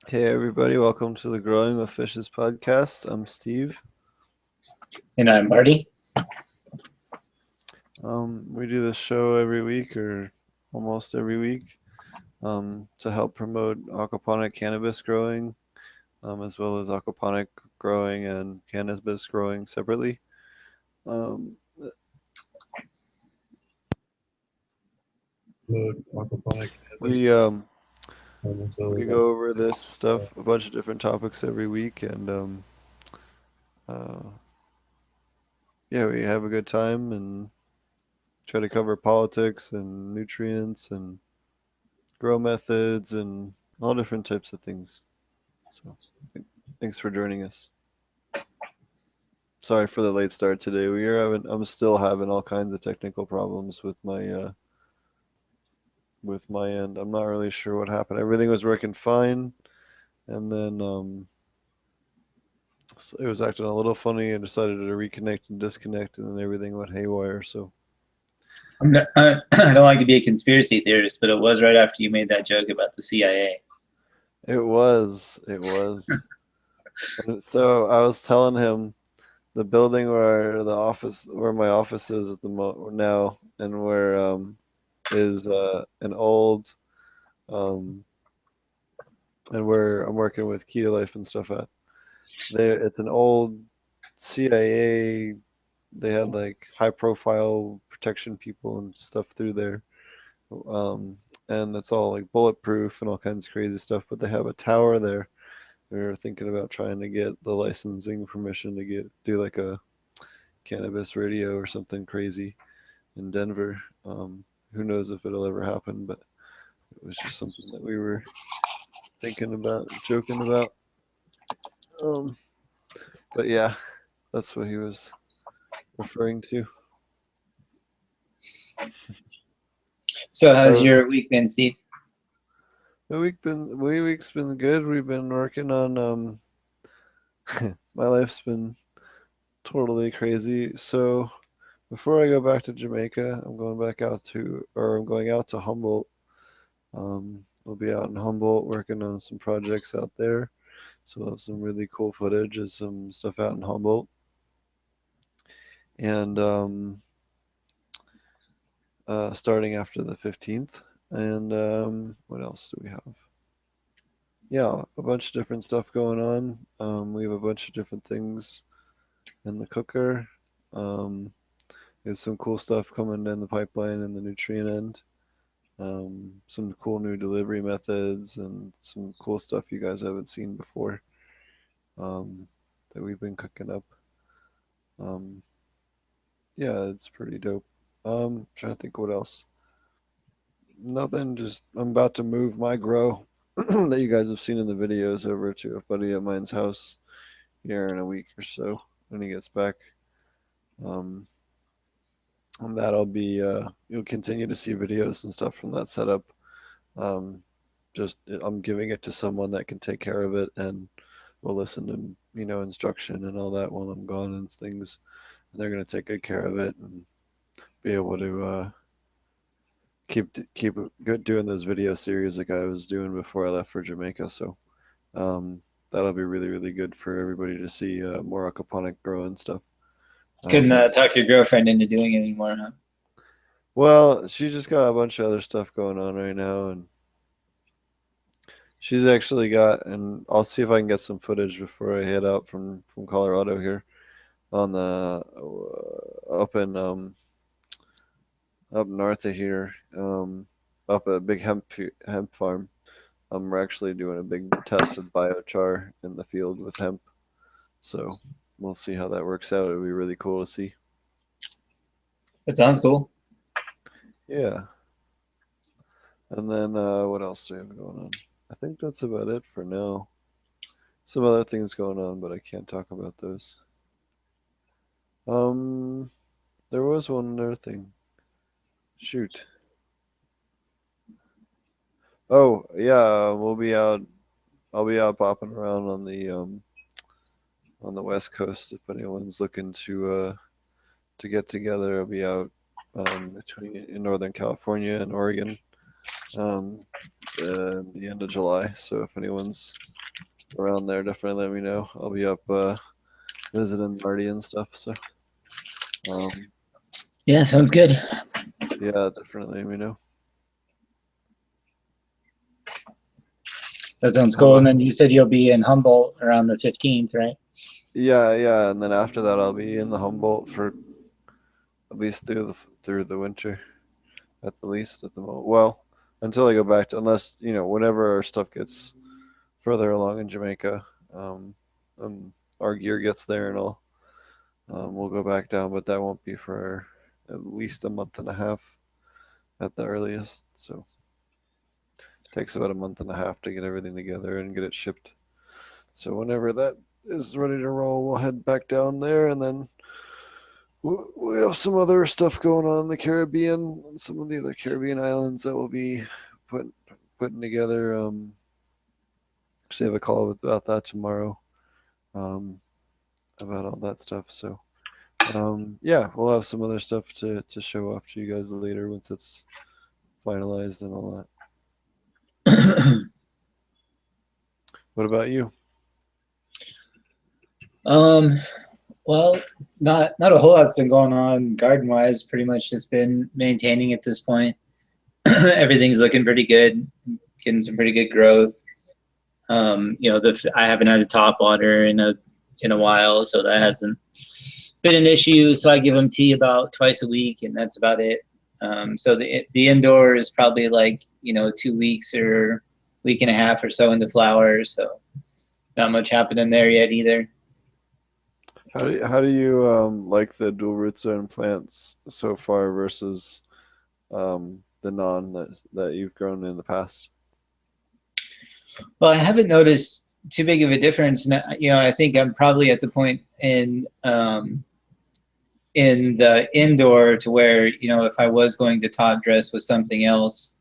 Hey everybody, welcome to the Growing with Fishes podcast. I'm Steve. And I'm Marty. We do this show every week or almost every week to help promote aquaponic cannabis growing as well as aquaponic growing and cannabis growing separately. Um, aquaponic cannabis. We we go over this stuff, a bunch of different topics every week, and uh, yeah, we have a good time and try to cover politics and nutrients and grow methods and all different types of things. So thanks for joining us. Sorry for the late start today. I'm still having all kinds of technical problems with my end. I'm not really sure what happened. Everything was working fine, and then it was acting a little funny. I decided to reconnect and disconnect, and then everything went haywire. So I don't like to be a conspiracy theorist, but it was right after you made that joke about the CIA. it was. And so I was telling him the building where my office is at the now, and where is an old um and where I'm working with Key to Life and stuff at. There, it's an old CIA. They had like high profile protection people and stuff through there, um, and it's all like bulletproof and all kinds of crazy stuff. But they have a tower there. They're thinking about trying to get the licensing permission to do like a cannabis radio or something crazy in Denver. Who knows if it'll ever happen, but it was just something that we were thinking about, joking about. Um, but yeah, that's what he was referring to. So, how's Our your week been, Steve? week's been good. We've been working on my life's been totally crazy. So before I go back to Jamaica, I'm going out to Humboldt. We'll be out in Humboldt working on some projects out there. So we'll have some really cool footage of some stuff out in Humboldt. And starting after the 15th. And what else do we have? Yeah, a bunch of different stuff going on. We have a bunch of different things in the cooker. Um, there's some cool stuff coming down the pipeline in the nutrient end. Some cool new delivery methods and some cool stuff you guys haven't seen before um, that we've been cooking up. Um, yeah, it's pretty dope. Trying to think what else. Nothing. Just I'm about to move my grow that you guys have seen in the videos over to a buddy of mine's house here in a week or so when he gets back. Um, and that'll be you'll continue to see videos and stuff from that setup. Um, just I'm giving it to someone that can take care of it and will listen to instruction and all that while I'm gone and things. And they're gonna take good care of it and be able to keep good doing those video series like I was doing before I left for Jamaica. So that'll be really really good for everybody to see more aquaponic growing stuff. Couldn't And talk your girlfriend into doing it anymore, huh? well, she just got a bunch of other stuff going on right now, and she's actually got. And I'll see if I can get some footage before I head out from Colorado here on the up in up north of here, up at a big hemp farm. We're actually doing a big test with biochar in the field with hemp, so we'll see how that works out. It'll be really cool to see. That sounds cool. Yeah. And then what else do we have going on? I think that's about it for now. Some other things going on, but I can't talk about those. Um, there was one other thing. Shoot. Oh yeah, we'll be out. I'll be out popping around on the West Coast if anyone's looking to get together. I'll be out between in Northern California and Oregon the end of July. So if anyone's around there, definitely let me know. I'll be up visiting Marty and stuff. So um, Yeah, sounds good. yeah, definitely let me know. That sounds How cool. And about then you said you'll be in Humboldt around the 15th, right? yeah, and then after that I'll be in the Humboldt for at least through the winter, at the least at the moment. Well, until I go back to, unless whenever our stuff gets further along in Jamaica, um, and our gear gets there and all, we'll go back down. But that won't be for at least a month and a half at the earliest. So it takes about a month and a half to get everything together and get it shipped. So whenever that is ready to roll, we'll head back down there, and then we have some other stuff going on in the Caribbean, some of the other Caribbean islands that we'll be putting together. Actually, have a call about that tomorrow, um, about all that stuff. So, yeah, we'll have some other stuff to show off to you guys later once it's finalized and all that. What about you? um, well, not a whole lot's been going on garden wise. Pretty much just been maintaining at this point. Everything's looking pretty good, getting some pretty good growth. I haven't had a top water in a while, so that hasn't been an issue. So I give them tea about twice a week, and that's about it. So the indoor is probably like 2 weeks or week and a half or so into flowers. So not much happening there yet either. How do you like the dual root zone plants so far versus the non that you've grown in the past? Well, I haven't noticed too big of a difference. I think I'm probably at the point in the indoor to where if I was going to top dress with something else,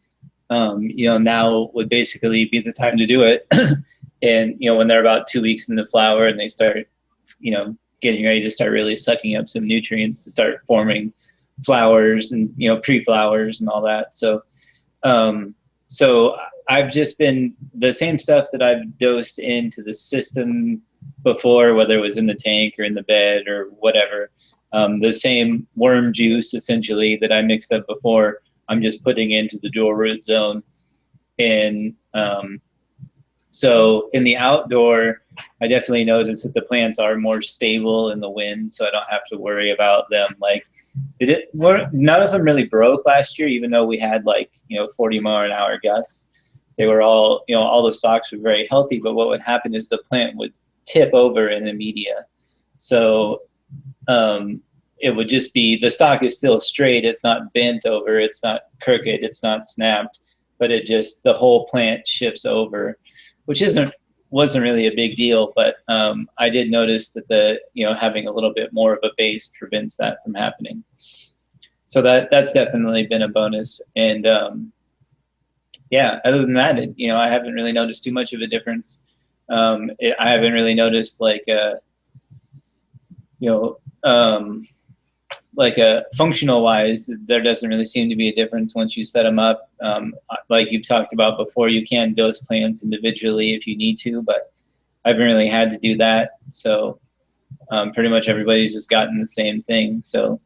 now would basically be the time to do it. And when they're about 2 weeks in the flower and they start, getting ready to start really sucking up some nutrients to start forming flowers and pre-flowers and all that. Um, so I've just been the same stuff that I've dosed into the system before, whether it was in the tank or in the bed or whatever. The same worm juice essentially that I mixed up before, I'm just putting into the dual root zone. And so in the outdoor, I definitely noticed that the plants are more stable in the wind, so I don't have to worry about them. Like, none of them really broke last year, even though we had 40-mile-an-hour gusts. They were all the stalks were very healthy, but what would happen is the plant would tip over in the media. So it would just be the stalk is still straight. It's not bent over. It's not crooked. It's not snapped. But the whole plant shifts over, which wasn't really a big deal. But I did notice that having a little bit more of a base prevents that from happening. So that's definitely been a bonus. And yeah, other than that, I haven't really noticed too much of a difference. I haven't really noticed you know, um, functional wise, there doesn't really seem to be a difference once you set them up. Like you've talked about before, you can dose plants individually if you need to, but I haven't really had to do that. So pretty much everybody's just gotten the same thing. So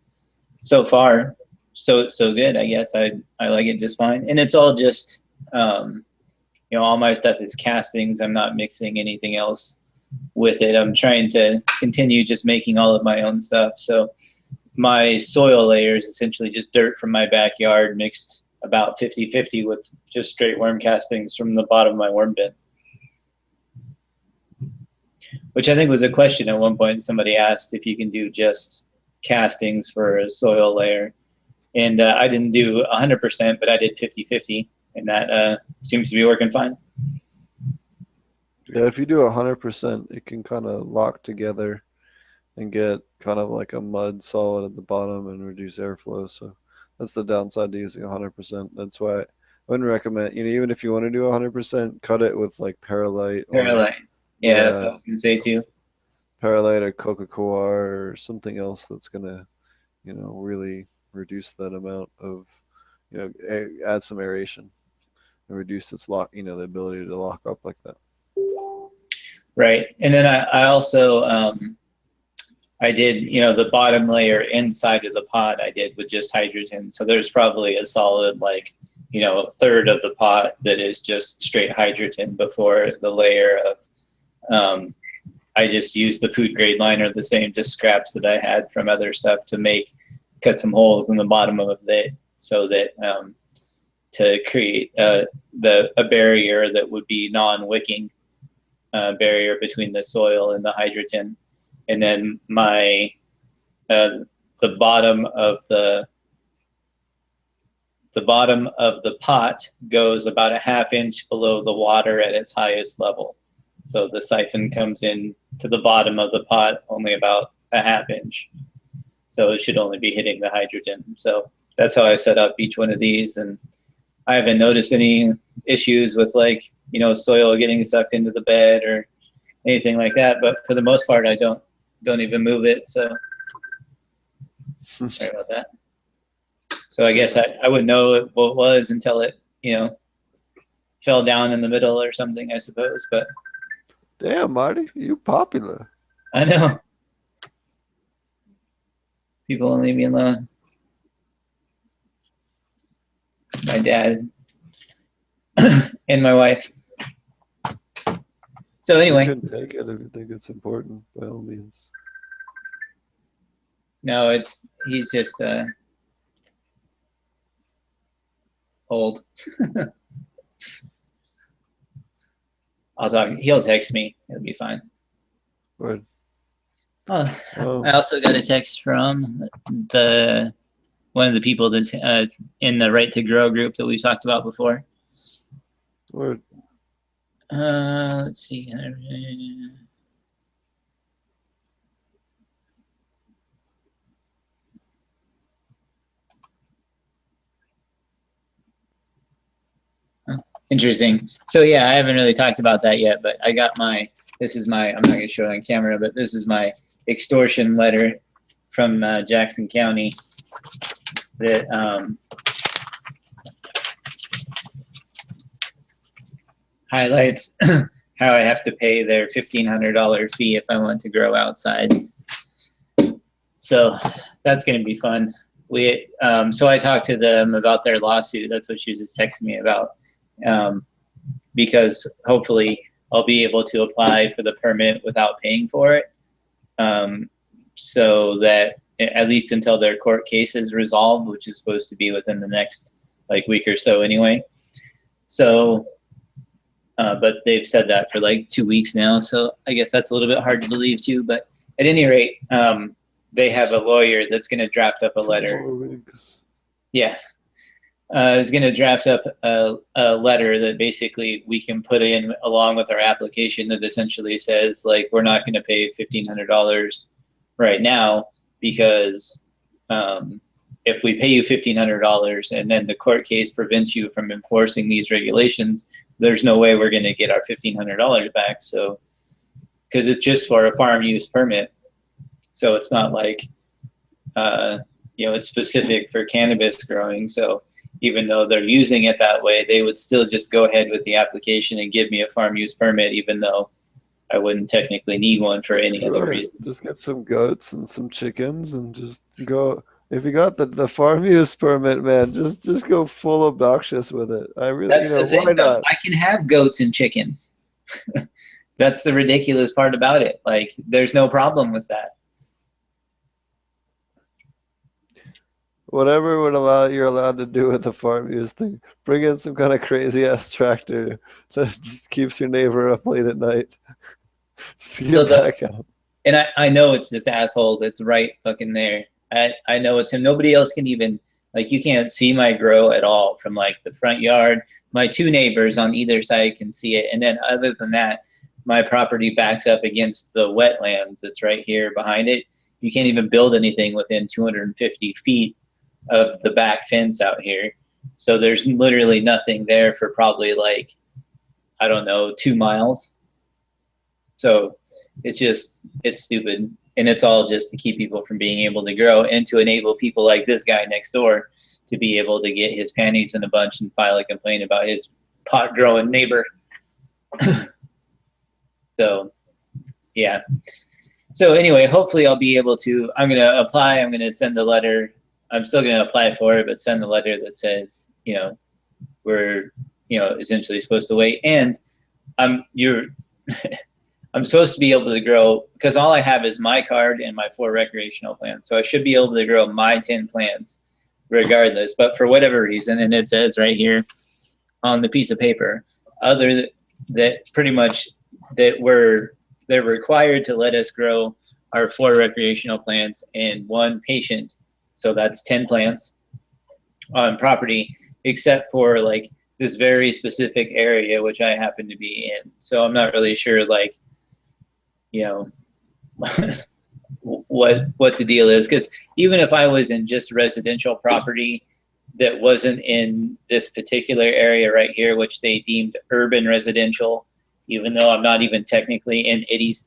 far, so good. I guess I like it just fine, and it's all just all my stuff is castings. I'm not mixing anything else with it. I'm trying to continue just making all of my own stuff. So my soil layer is essentially just dirt from my backyard mixed about 50-50 with just straight worm castings from the bottom of my worm bin. Which I think was a question at one point. Somebody asked if you can do just castings for a soil layer. And I didn't do 100%, but I did 50-50. And that seems to be working fine. Yeah, if you do 100%, it can kind of lock together and get kind of like a mud solid at the bottom and reduce airflow. So that's the downside to using 100%. That's why I wouldn't recommend, even if you want to do 100%, cut it with like perlite or, Perlite. Yeah, that's what I yeah, was going to say too. perlite or coca-cola or something else that's going to, really reduce that amount of, add some aeration and reduce its lock, the ability to lock up like that. Right. And then I also, I did, the bottom layer inside of the pot I did with just hydrogen. So there's probably a solid, like, a third of the pot that is just straight hydrogen before the layer of, I just used the food grade liner, the same just scraps that I had from other stuff to cut some holes in the bottom of it so that, to create a barrier that would be non-wicking, barrier between the soil and the hydrogen. And then the bottom of the pot goes about a ½ inch below the water at its highest level. So the siphon comes in to the bottom of the pot only about a ½ inch. So it should only be hitting the hydrogen. So that's how I set up each one of these. And I haven't noticed any issues with, like, soil getting sucked into the bed or anything like that. But for the most part, I don't even move it. So sorry about that. So I guess I wouldn't know what it was until it, fell down in the middle or something, I suppose. But damn, Marty, you popular. I know. People won't leave me alone. My dad and my wife. So anyway. You can take it if you think it's important, by all means. No, he's just old. He'll text me. It'll be fine. Word. Oh. I also got a text from one of the people that's in the Right to Grow group that we've talked about before. Word. Let's see. Interesting. So yeah, I haven't really talked about that yet, but I got I'm not going to show it on camera, but this is my extortion letter from Jackson County that highlights how I have to pay their $1,500 fee if I want to grow outside. So that's going to be fun. So I talked to them about their lawsuit. That's what she was just texting me about. Because hopefully I'll be able to apply for the permit without paying for it. So that at least until their court case is resolved, which is supposed to be within the next week or so anyway. So, but they've said that for 2 weeks now. So I guess that's a little bit hard to believe too, but at any rate, they have a lawyer that's going to draft up a letter. Yeah. Is going to draft up a letter that basically we can put in along with our application that essentially says, we're not going to pay $1,500 right now because if we pay you $1,500 and then the court case prevents you from enforcing these regulations, there's no way we're going to get our $1,500 back. So, because it's just for a farm use permit. So it's not it's specific for cannabis growing. So even though they're using it that way, they would still just go ahead with the application and give me a farm use permit, even though I wouldn't technically need one for any other reason. Just get some goats and some chickens and just go. If you got the farm use permit, man, just go full obnoxious with it. That's the thing, why not? I can have goats and chickens. That's the ridiculous part about it. There's no problem with that. Whatever you're allowed to do with the farm use thing. Bring in some kind of crazy ass tractor that just keeps your neighbor up late at night. Just to get back out. And I know it's this asshole that's right fucking there. I know it's him. Nobody else can even, you can't see my grow at all from the front yard. My two neighbors on either side can see it. And then other than that, my property backs up against the wetlands that's right here behind it. You can't even build anything within 250 feet of the back fence out here. So there's literally nothing there for probably 2 miles. So it's stupid. And it's all just to keep people from being able to grow and to enable people like this guy next door to be able to get his panties in a bunch and file a complaint about his pot growing neighbor. So Yeah. So anyway, hopefully I'll be able to, I'm going to apply, I'm going to send a letter. I'm still going to apply for it, but send a letter that says, you know, we're, you know, essentially supposed to wait. And you're, I'm supposed to be able to grow, because all I have is my card and my 4 recreational plants. So I should be able to grow my 10 plants regardless. But for whatever reason, and it says right here on the piece of paper, other that pretty much that they're required to let us grow our 4 recreational plants and 1 patient. So that's 10 plants on property, except for like this very specific area, which I happen to be in. So I'm not really sure, like, you know, what the deal is, because even if I was in just residential property that wasn't in this particular area right here, which they deemed urban residential, even though I'm not even technically in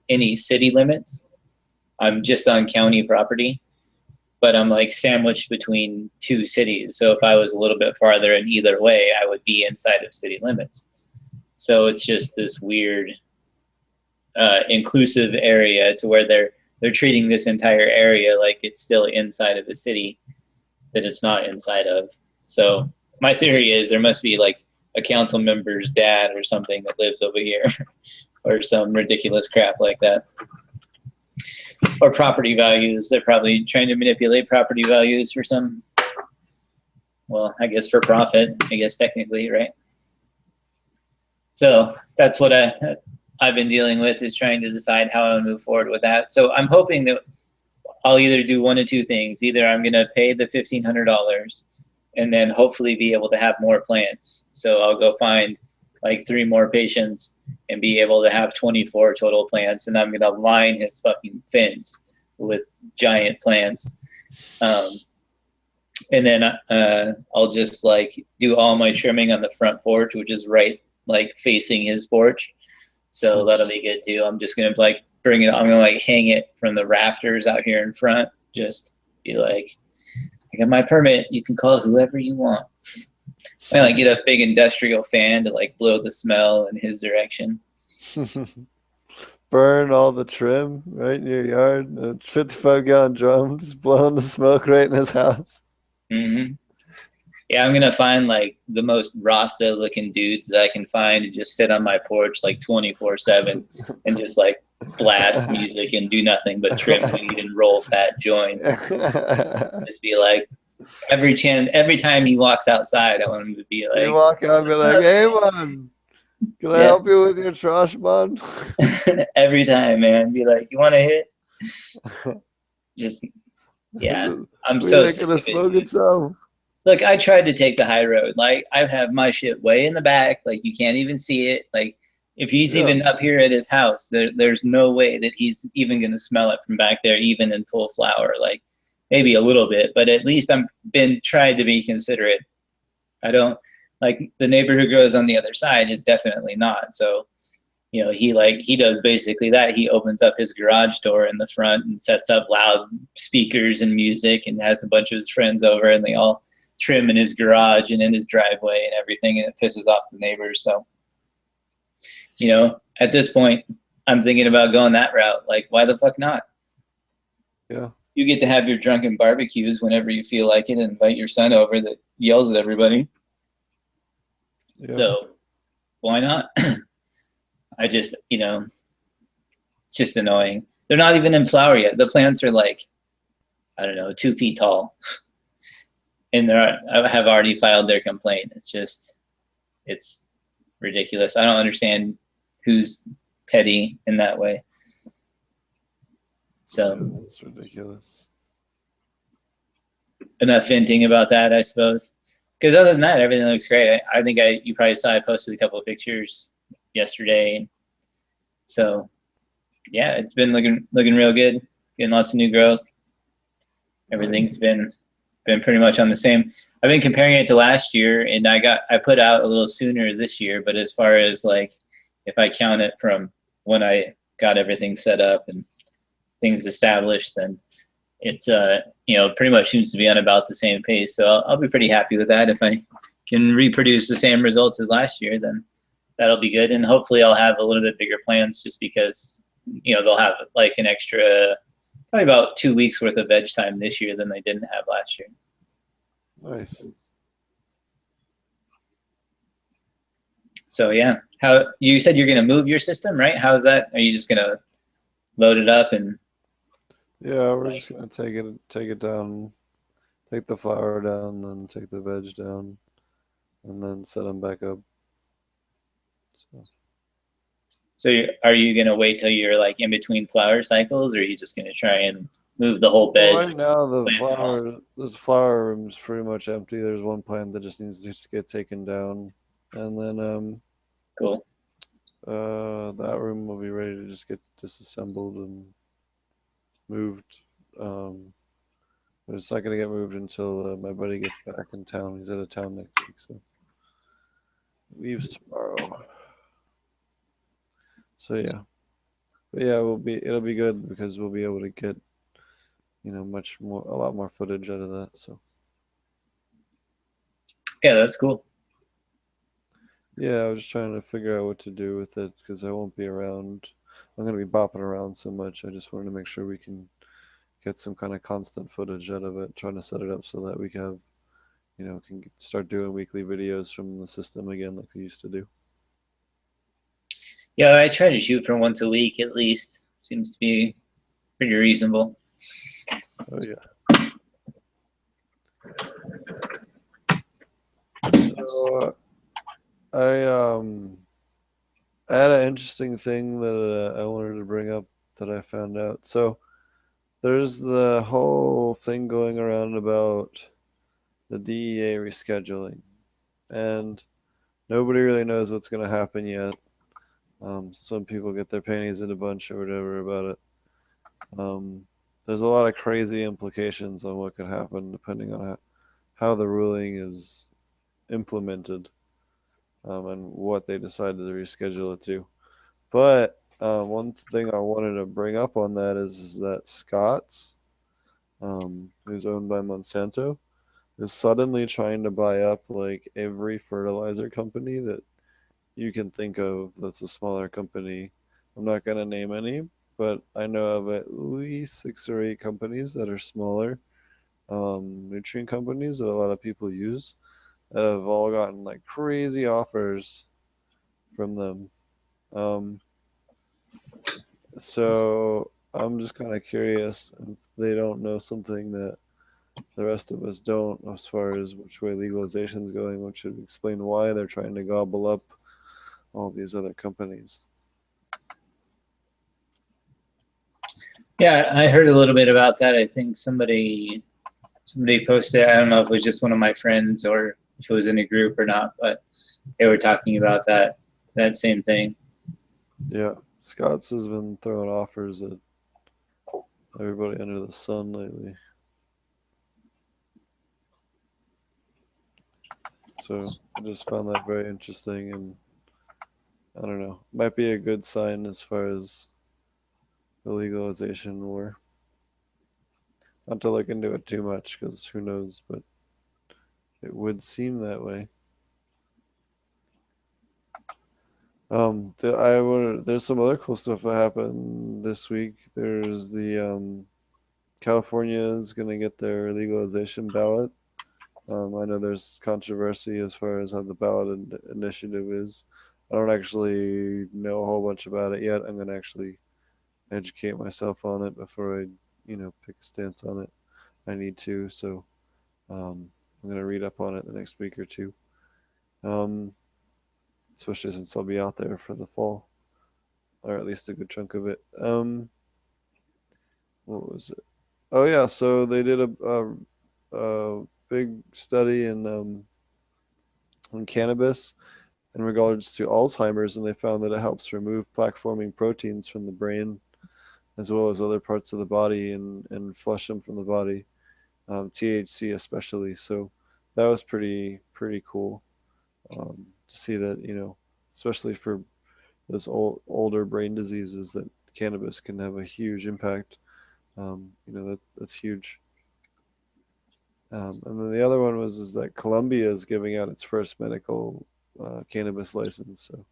any city limits, I'm just on county property, but I'm like sandwiched between 2 cities. So if I was a little bit farther in either way, I would be inside of city limits. So it's just this weird inclusive area to where they're treating this entire area like it's still inside of the city that it's not inside of. So my theory is there must be like a council member's dad or something that lives over here or some ridiculous crap like that. Or property values. They're probably trying to manipulate property values for some, well, I guess for profit, I guess technically, right? So that's what I've been dealing with, is trying to decide how I move forward with that. So I'm hoping that I'll either do 1 of 2 things. Either I'm going to pay the $1,500 and then hopefully be able to have more plants. So I'll go find like 3 more patients and be able to have 24 total plants. And I'm going to line his fucking fence with giant plants. And then I'll just like do all my trimming on the front porch, which is right like facing his porch. So that'll be good too. I'm just gonna like bring it. I'm gonna like hang it from the rafters out here in front. Just be like, I got my permit. You can call whoever you want. I like get a big industrial fan to like blow the smell in his direction. Burn all the trim right in your yard. 55-gallon drums blowing the smoke right in his house. Mm-hmm. Yeah, I'm gonna find like the most Rasta looking dudes that I can find to just sit on my porch like 24/7 and just like blast music and do nothing but trim weed and roll fat joints. Just be like, every time he walks outside, I want him to be like, you walk out and be like, hey man, can I help you with your trash, man? Every time, man, be like, you want to hit? Just, yeah, I'm so sick of it. Look, I tried to take the high road. Like, I have my shit way in the back. Like, you can't even see it. Like, if he's even up here at his house, there's no way that he's even going to smell it from back there, even in full flower. Like, maybe a little bit, but at least I'm been trying to be considerate. I don't, like, the neighbor who grows on the other side is definitely not. So, you know, he does basically that. He opens up his garage door in the front and sets up loud speakers and music and has a bunch of his friends over, and they all trim in his garage and in his driveway and everything, and it pisses off the neighbors. So, you know, at this point, I'm thinking about going that route. Like, why the fuck not? Yeah. You get to have your drunken barbecues whenever you feel like it and invite your son over that yells at everybody. Yeah. So, why not? I just, you know, it's just annoying. They're not even in flower yet. The plants are like, I don't know, 2 feet tall. And I have already filed their complaint. It's ridiculous. I don't understand who's petty in that way. So it's ridiculous. Enough venting about that, I suppose. Because other than that, everything looks great. I think you probably saw I posted a couple of pictures yesterday. So yeah, it's been looking real good. Getting lots of new growth. Everything's been pretty much on the same. I've been comparing it to last year, and I put out a little sooner this year, but as far as like, if I count it from when I got everything set up and things established, then it's, you know, pretty much seems to be on about the same pace. So I'll be pretty happy with that. If I can reproduce the same results as last year, then that'll be good. And hopefully I'll have a little bit bigger plans, just because they'll have like an extra probably about 2 weeks worth of veg time this year than they didn't have last year. Nice. So yeah, how you said you're going to move your system, right? How is that? Are you just going to load it up and Yeah, we're just gonna take it down, take the flower down, then take the veg down, and then set them back up. So, are you going to wait till you're like in between flower cycles, or are you just going to try and move the whole well, bed? right now Plants all? this flower room is pretty much empty. There's one plant that just needs to get taken down, and then Cool. that room will be ready to just get disassembled and moved. Um, but it's not gonna get moved until my buddy gets back in town. He's out of town next week, so he leaves tomorrow. So yeah, but yeah, it'll be good because we'll be able to get a lot more footage out of that. So Yeah, that's cool. yeah, I was just trying to figure out what to do with it because I won't be around. I'm gonna be bopping around so much. I just wanted to make sure we can get some kind of constant footage out of it. Trying to set it up so that we have, can start doing weekly videos from the system again like we used to do. Yeah, I try to shoot for once a week at least. Seems to be pretty reasonable. Oh yeah. So I had an interesting thing that I wanted to bring up that I found out. So there's the whole thing going around about the DEA rescheduling, and nobody really knows what's going to happen yet. Some people get their panties in a bunch or whatever about it. There's a lot of crazy implications on what could happen depending on how the ruling is implemented, and what they decide to reschedule it to. But one thing I wanted to bring up on that is that Scott's, who's owned by Monsanto, is suddenly trying to buy up like every fertilizer company that you can think of that's a smaller company. I'm not going to name any, but I know of at least 6 or 8 companies that are smaller, nutrient companies that a lot of people use that have all gotten like crazy offers from them. Um, so I'm just kind of curious if they don't know something that the rest of us don't as far as which way legalization is going, which would explain why they're trying to gobble up all these other companies. Yeah, I heard a little bit about that. I think somebody posted. I don't know if it was just one of my friends or if it was in a group or not, but they were talking about that same thing. Yeah, Scott's has been throwing offers at everybody under the sun lately. So I just found that very interesting, and I don't know, might be a good sign as far as the legalization war. Not to look into it too much because who knows, but it would seem that way. There's some other cool stuff that happened this week. There's the California is going to get their legalization ballot. I know there's controversy as far as how the ballot initiative is. I don't actually know a whole bunch about it yet. I'm going to actually educate myself on it before I, pick a stance on it. I need to, so I'm going to read up on it the next week or two, um, especially since I'll be out there for the fall, or at least a good chunk of it. What was it? Oh yeah, so they did a big study in cannabis in regards to Alzheimer's, and they found that it helps remove plaque-forming proteins from the brain as well as other parts of the body and flush them from the body, THC especially. So that was pretty cool, to see that, especially for those older brain diseases, that cannabis can have a huge impact. That's huge. And then the other one is that Colombia is giving out its first medical cannabis license. So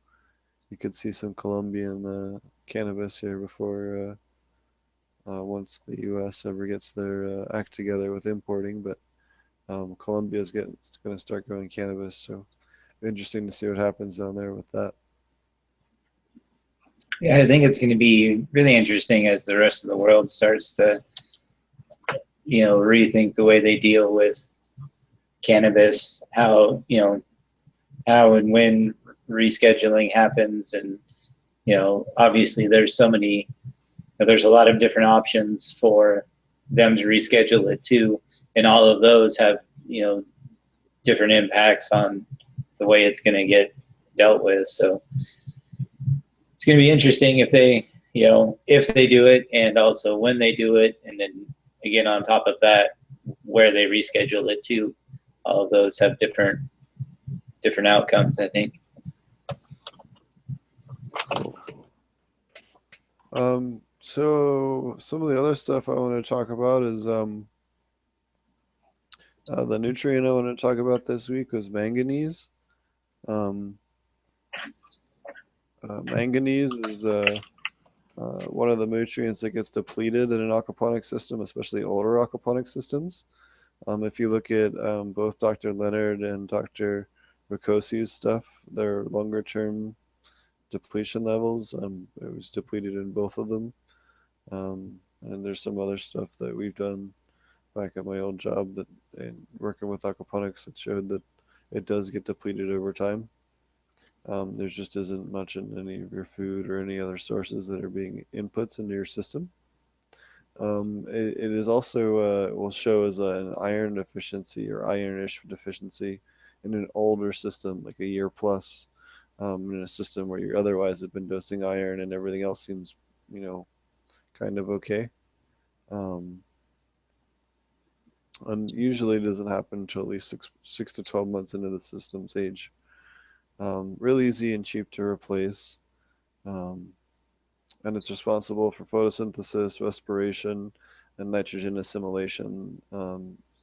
you could see some Colombian cannabis here before once the U.S. ever gets their act together with importing. But Colombia's going to start growing cannabis, so interesting to see what happens down there with that. Yeah, I think it's going to be really interesting as the rest of the world starts to, rethink the way they deal with cannabis, how and when rescheduling happens. And, obviously there's a lot of different options for them to reschedule it too. And all of those have, different impacts on the way it's going to get dealt with. So it's going to be interesting if they do it, and also when they do it. And then again, on top of that, where they reschedule it to. All of those have different outcomes, I think. Cool. So some of the other stuff I want to talk about is the nutrient I want to talk about this week was manganese. Manganese is one of the nutrients that gets depleted in an aquaponic system, especially older aquaponic systems. If you look at both Dr. Leonard and Dr. Ricosi's stuff, their longer term depletion levels, it was depleted in both of them. And there's some other stuff that we've done back at my old job that, and working with aquaponics, that showed that it does get depleted over time. There just isn't much in any of your food or any other sources that are being inputs into your system. It is also will show as an iron deficiency or ironish deficiency in an older system, like a year plus, in a system where you otherwise have been dosing iron and everything else seems, kind of okay. And usually it doesn't happen until at least six to 12 months into the system's age. Really easy and cheap to replace. And it's responsible for photosynthesis, respiration, and nitrogen assimilation,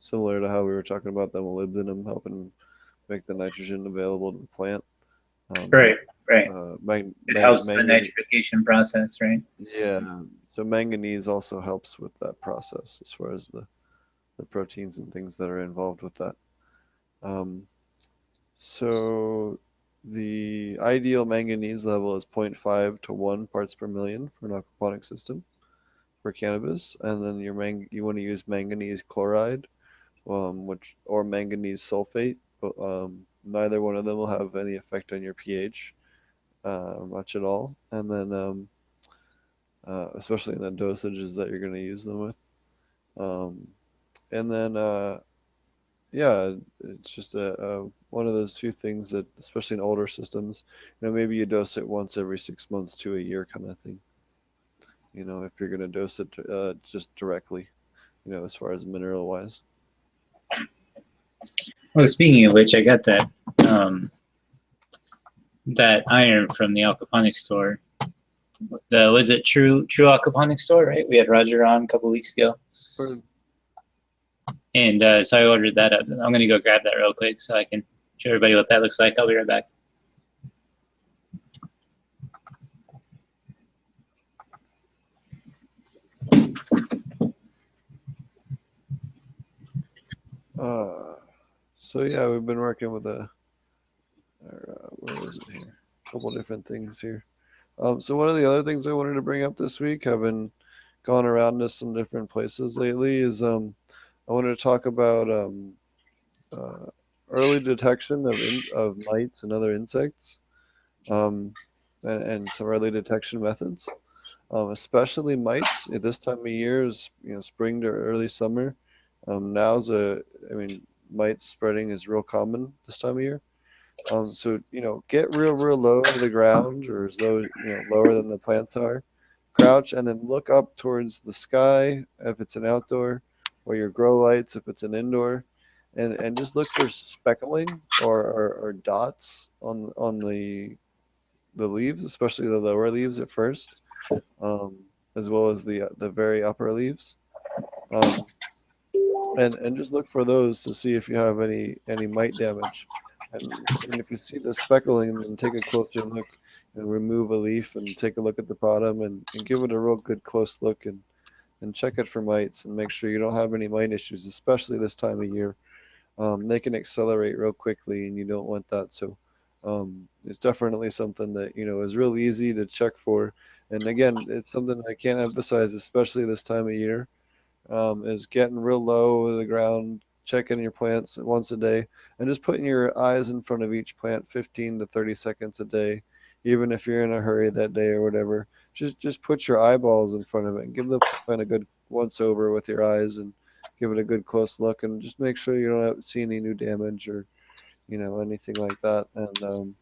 similar to how we were talking about the molybdenum helping make the nitrogen available to the plant. Right. It helps the nitrification process, right? Yeah. So manganese also helps with that process as far as the proteins and things that are involved with that. So the ideal manganese level is 0.5 to 1 parts per million for an aquaponic system for cannabis, and then you want to use manganese chloride, or manganese sulfate. But neither one of them will have any effect on your pH much at all, and then especially in the dosages that you're going to use them with. And then yeah, it's just a one of those few things that, especially in older systems, maybe you dose it once every 6 months to a year kind of thing. If you're going to dose it just directly, as far as mineral wise. Well, speaking of which, I got that that iron from the aquaponic store. Was it True Aquaponic store, right? We had Roger on a couple weeks ago. And so I ordered that up. I'm going to go grab that real quick so I can show everybody what that looks like. I'll be right back. So yeah, we've been working with where is it here? A couple different things here. So one of the other things I wanted to bring up this week, having gone around to some different places lately, is I wanted to talk about early detection of mites and other insects, and some early detection methods, especially mites at this time of year, is spring to early summer. Mites spreading is real common this time of year. So get real low to the ground, or as low lower than the plants are. Crouch and then look up towards the sky if it's an outdoor, or your grow lights if it's an indoor, and just look for speckling or dots on the leaves, especially the lower leaves at first, as well as the very upper leaves. And just look for those to see if you have any mite damage. And if you see the speckling, then take a closer look. remove a leaf and take a look at the bottom and give it a real good close look and check it for mites and make sure you don't have any mite issues, especially this time of year. They can accelerate real quickly, and you don't want that. So it's definitely something that is real easy to check for. And again, it's something I can't emphasize, especially this time of year, is getting real low to the ground, checking your plants once a day, and just putting your eyes in front of each plant 15 to 30 seconds a day, even if you're in a hurry that day or whatever. Just put your eyeballs in front of it and give the plant a good once over with your eyes and give it a good close look and just make sure you don't see any new damage or anything like that. And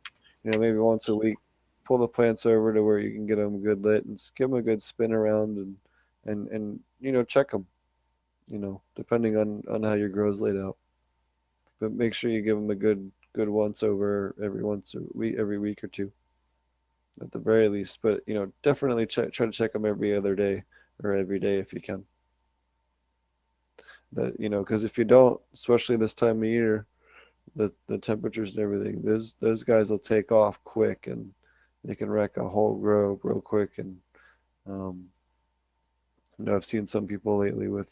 maybe once a week, pull the plants over to where you can get them good lit and give them a good spin around and check them, depending on how your grow is laid out. But make sure you give them a good once over every week or two, at the very least. But definitely try to check them every other day or every day if you can. Because if you don't, especially this time of year, the temperatures and everything, those guys will take off quick and they can wreck a whole grow real quick. And um, I've seen some people lately with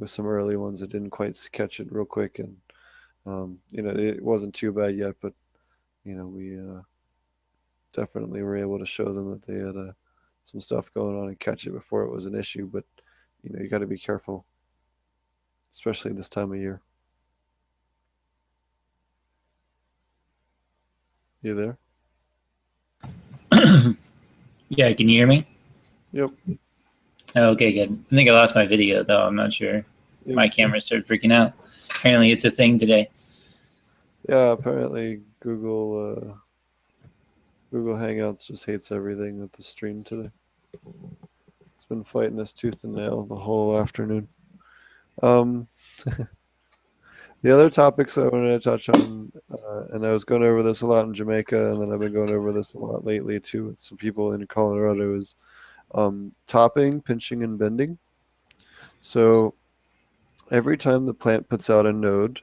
some early ones that didn't quite catch it real quick, and it wasn't too bad yet, but we definitely were able to show them that they had some stuff going on and catch it before it was an issue. But you got to be careful, especially this time of year. You there? Yeah, can you hear me? Yep. Okay, good. I think I lost my video though. I'm not sure. Yep. My camera started freaking out. Apparently, it's a thing today. Yeah, apparently Google Hangouts just hates everything with the stream today. It's been fighting us tooth and nail the whole afternoon. The other topics I wanted to touch on, and I was going over this a lot in Jamaica, and then I've been going over this a lot lately too with some people in Colorado, is topping, pinching, and bending. So every time the plant puts out a node,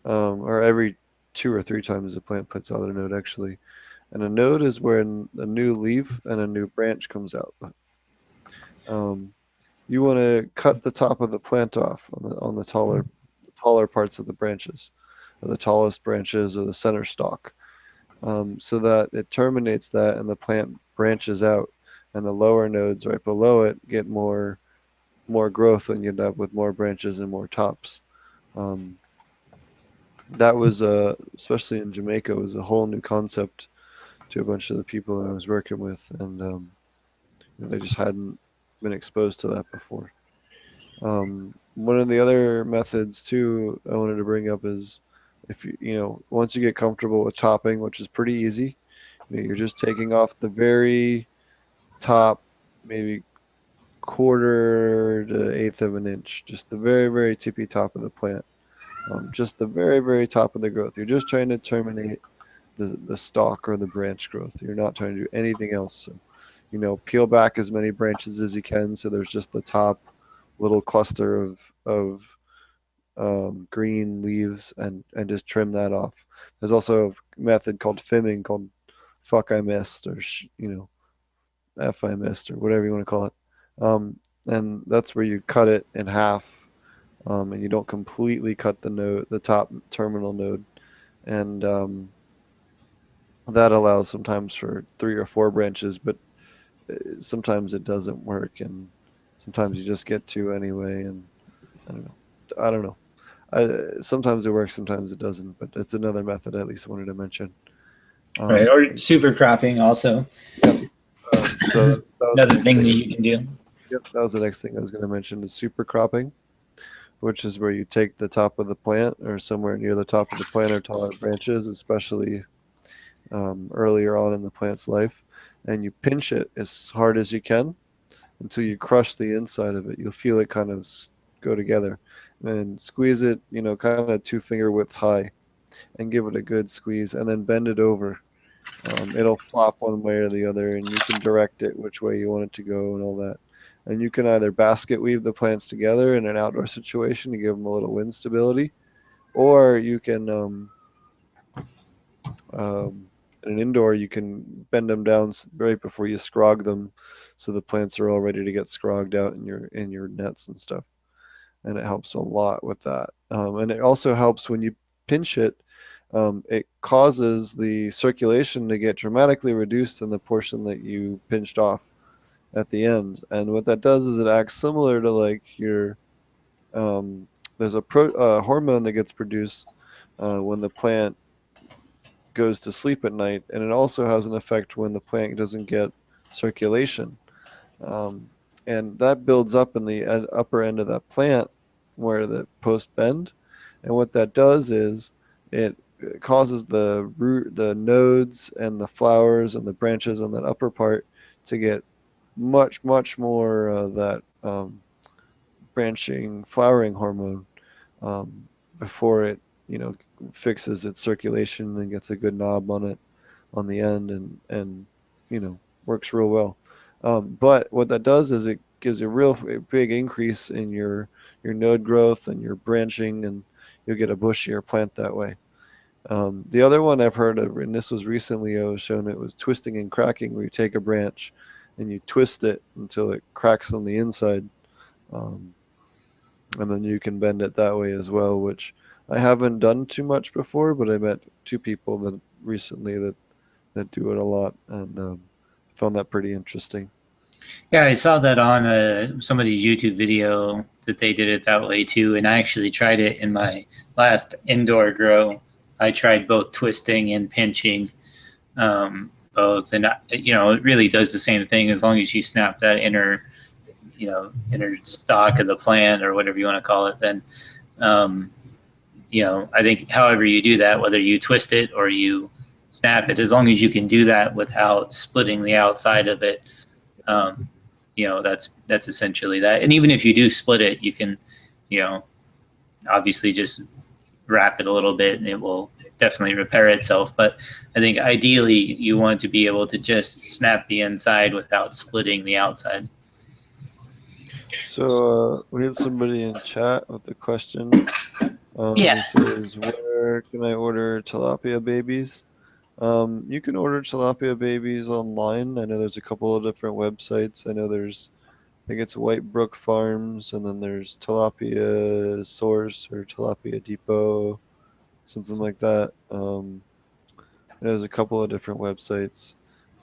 or every 2 or 3 times the plant puts out a node actually, and a node is when a new leaf and a new branch comes out. You want to cut the top of the plant off on the taller parts of the branches, or the tallest branches, or the center stalk, so that it terminates that and the plant branches out, and the lower nodes right below it get more growth, and you end up with more branches and more tops. That was especially in Jamaica, was a whole new concept to a bunch of the people that I was working with, and they just hadn't been exposed to that before. One of the other methods too I wanted to bring up is, if once you get comfortable with topping, which is pretty easy, you're just taking off the very top, maybe quarter to eighth of an inch, just the very, very tippy top of the plant, just the very, very top of the growth. You're just trying to terminate the stalk or the branch growth. You're not trying to do anything else. So, peel back as many branches as you can, so there's just the top little cluster of green leaves, and just trim that off. There's also a method called fimming, called fuck I missed, or F I missed, or whatever you want to call it. And that's where you cut it in half, and you don't completely cut the top terminal node, and that allows sometimes for 3 or 4 branches, but sometimes it doesn't work, and sometimes you just get 2 anyway, and I don't know. Sometimes it works, sometimes it doesn't, but it's another method at least I wanted to mention. Right, or super cropping also. Yep. So another thing that you can do. Yep, that was the next thing I was going to mention, is super cropping, which is where you take the top of the plant or somewhere near the top of the plant or taller branches, especially earlier on in the plant's life, and you pinch it as hard as you can until you crush the inside of it. You'll feel it kind of go together, and squeeze it, kind of 2-finger widths high, and give it a good squeeze, and then bend it over. It'll flop one way or the other, and you can direct it which way you want it to go and all that. And you can either basket weave the plants together in an outdoor situation to give them a little wind stability, or you can in an indoor, you can bend them down right before you scrog them, so the plants are all ready to get scrogged out in your nets and stuff. And it helps a lot with that. And it also helps when you pinch it. It causes the circulation to get dramatically reduced in the portion that you pinched off at the end. And what that does is it acts similar to like your there's a hormone that gets produced when the plant goes to sleep at night, and it also has an effect when the plant doesn't get circulation. Um, and that builds up in the upper end of that plant where the post bend. And what that does is it causes the root, the nodes, and the flowers and the branches on that upper part to get much more that branching flowering hormone before it fixes its circulation and gets a good knob on it on the end, and works real well. But what that does is it gives a real big increase in your node growth and your branching, and you'll get a bushier plant that way. The other one I've heard of, and this was recently I was shown, it was twisting and cracking, where you take a branch and you twist it until it cracks on the inside. And then you can bend it that way as well, which I haven't done too much before, but I met two people that recently that do it a lot, and found that pretty interesting. Yeah, I saw that on somebody's YouTube video that they did it that way too, and I actually tried it in my last indoor grow. I tried both twisting and pinching, both, and it really does the same thing as long as you snap that inner stalk of the plant or whatever you want to call it. Then, I think however you do that, whether you twist it or you snap it, as long as you can do that without splitting the outside of it, that's essentially that. And even if you do split it, you can, obviously just wrap it a little bit and it will definitely repair itself. But I think ideally you want to be able to just snap the inside without splitting the outside. So we had somebody in chat with a question. Yeah. It says, where can I order tilapia babies? You can order tilapia babies online. I know there's a couple of different websites. I know I think it's White Brook Farms, and then there's Tilapia Source or Tilapia Depot, something like that. There's a couple of different websites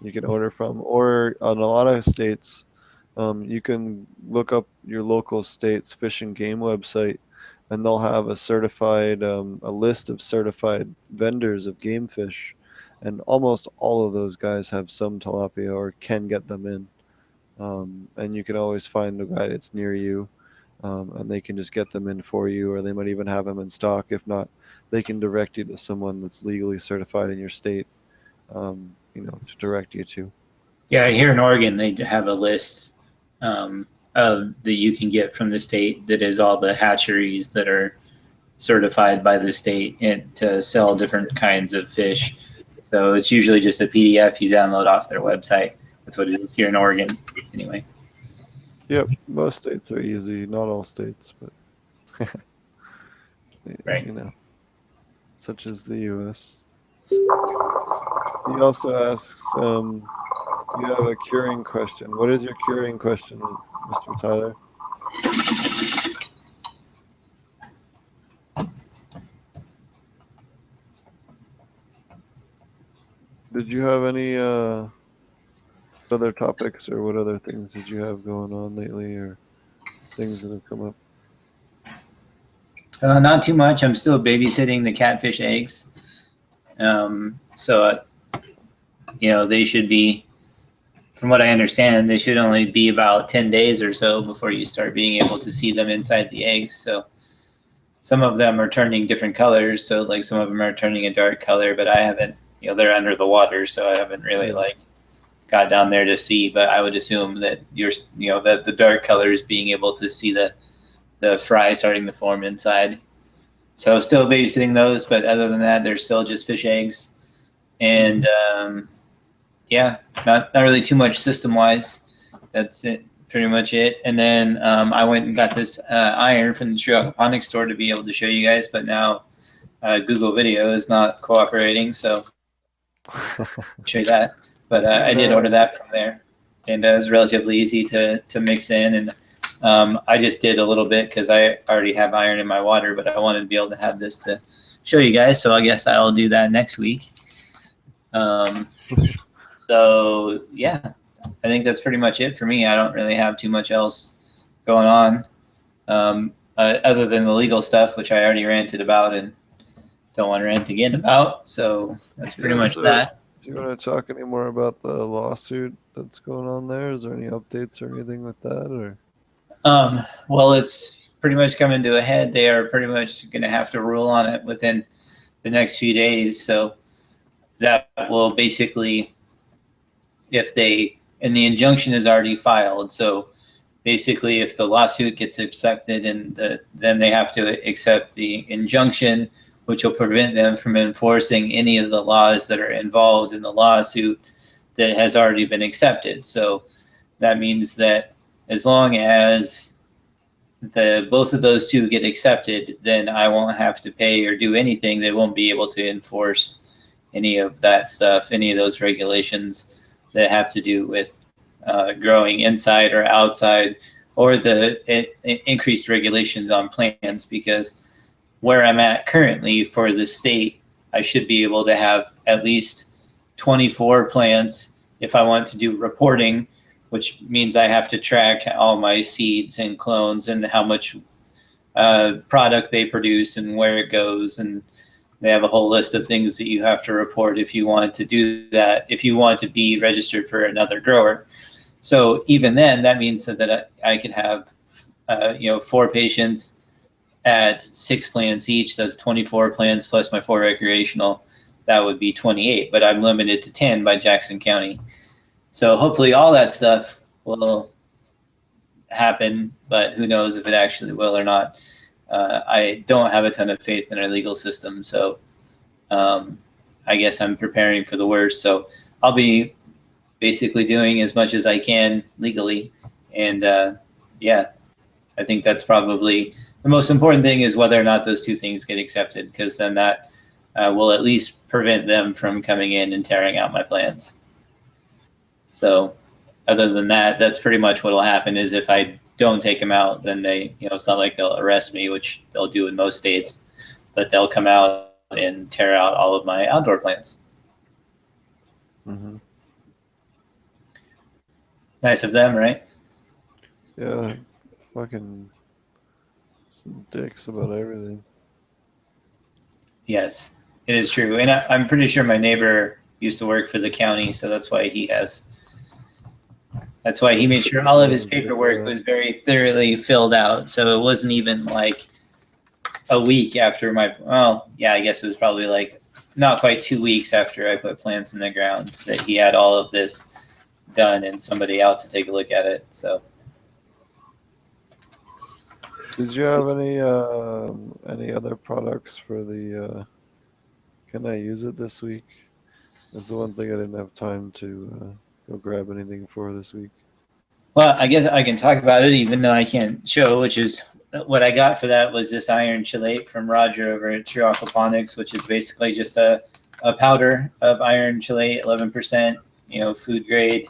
you can order from, or on a lot of states, you can look up your local state's fish and game website, and they'll have a list of certified vendors of game fish, and almost all of those guys have some tilapia or can get them in. And you can always find a guy that's near you, and they can just get them in for you, or they might even have them in stock. If not, they can direct you to someone that's legally certified in your state, to direct you to. Yeah, here in Oregon, they have a list that you can get from the state that is all the hatcheries that are certified by the state and to sell different kinds of fish. So it's usually just a PDF you download off their website. That's what it is here in Oregon, anyway. Yep, most states are easy. Not all states, but right. Such as the U.S. He also asks, you have a curing question. What is your curing question, Mr. Tyler? Did you have any other topics, or what other things did you have going on lately, or things that have come up? Not too much. I'm still babysitting the catfish eggs. So they should be, from what I understand, they should only be about 10 days or so before you start being able to see them inside the eggs. So some of them are turning different colors. So like some of them are turning a dark color, but I haven't, they're under the water. So I haven't really got down there to see, but I would assume that that the dark color is being able to see the fry starting to form inside. So still babysitting those, but other than that, they're still just fish eggs. And not really too much system wise. That's it, pretty much it. And then I went and got this iron from the True Aquaponic store to be able to show you guys, but now Google Video is not cooperating. So show you that. But I did order that from there, and it was relatively easy to mix in. And I just did a little bit because I already have iron in my water, but I wanted to be able to have this to show you guys. So I guess I'll do that next week. So yeah, I think that's pretty much it for me. I don't really have too much else going on, other than the legal stuff, which I already ranted about and don't want to rant again about. So that's pretty much that. Do you want to talk any more about the lawsuit that's going on there? Is there any updates or anything with that, or? Well, it's pretty much coming to a head. They are pretty much going to have to rule on it within the next few days. So that will basically, and the injunction is already filed. So basically, if the lawsuit gets accepted, then they have to accept the injunction, which will prevent them from enforcing any of the laws that are involved in the lawsuit that has already been accepted. So that means that as long as both of those two get accepted, then I won't have to pay or do anything. They won't be able to enforce any of that stuff, any of those regulations that have to do with growing inside or outside, or the increased regulations on plants, because where I'm at currently for the state, I should be able to have at least 24 plants if I want to do reporting, which means I have to track all my seeds and clones and how much product they produce and where it goes. And they have a whole list of things that you have to report if you want to do that, if you want to be registered for another grower. So even then, that means that I could have 4 patients at 6 plants each. That's 24 plants plus my 4 recreational. That would be 28, but I'm limited to 10 by Jackson County. So hopefully all that stuff will happen, but who knows if it actually will or not. I don't have a ton of faith in our legal system, so I guess I'm preparing for the worst. So I'll be basically doing as much as I can legally. And yeah, I think that's probably the most important thing, is whether or not those two things get accepted, because then that will at least prevent them from coming in and tearing out my plants. So other than that, that's pretty much what will happen. Is if I don't take them out, then they, it's not like they'll arrest me, which they'll do in most states, but they'll come out and tear out all of my outdoor plants. Mm-hmm. Nice of them, right? Yeah, fucking some dicks about everything. Yes, it is true. And I'm pretty sure my neighbor used to work for the county, so that's why he made sure all of his paperwork was very thoroughly filled out. So it wasn't even like a week after I guess it was probably like not quite 2 weeks after I put plants in the ground that he had all of this done and somebody out to take a look at it. So did you have any other products for the Can I Use It this week? That's the one thing I didn't have time to go grab anything for this week. Well, I guess I can talk about it even though I can't show, which is what I got for that was this iron chelate from Roger over at True Aquaponics, which is basically just a powder of iron chelate, 11%, food grade.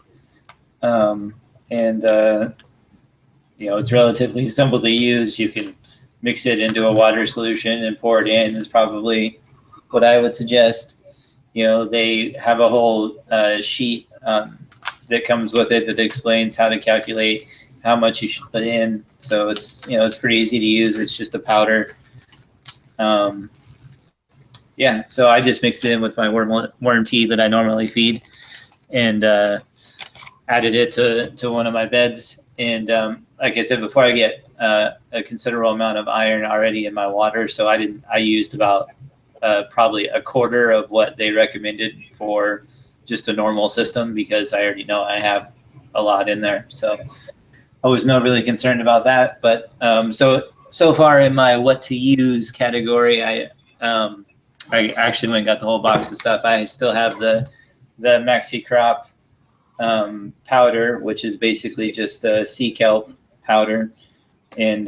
It's relatively simple to use. You can mix it into a water solution and pour it in is probably what I would suggest. They have a whole sheet that comes with it that explains how to calculate how much you should put in. So it's pretty easy to use. It's just a powder. So I just mixed it in with my worm tea that I normally feed, and added it to one of my beds. And like I said before, I get a considerable amount of iron already in my water, so I used about probably a quarter of what they recommended for just a normal system, because I already know I have a lot in there. So I was not really concerned about that. But so far in my what to use category, I actually went and got the whole box of stuff. I still have the Maxi Crop powder, which is basically just a sea kelp powder, and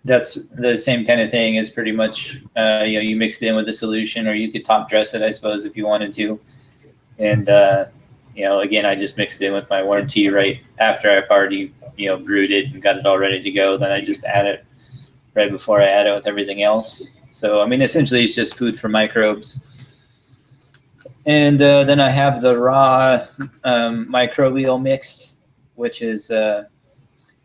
that's the same kind of thing. Is pretty much you mix it in with a solution, or you could top dress it, I suppose, if you wanted to. And again, I just mixed it in with my warm tea right after I've already brewed it and got it all ready to go. Then I just add it right before I add it with everything else. So I mean, essentially, it's just food for microbes. And then I have the raw microbial mix, which is I'm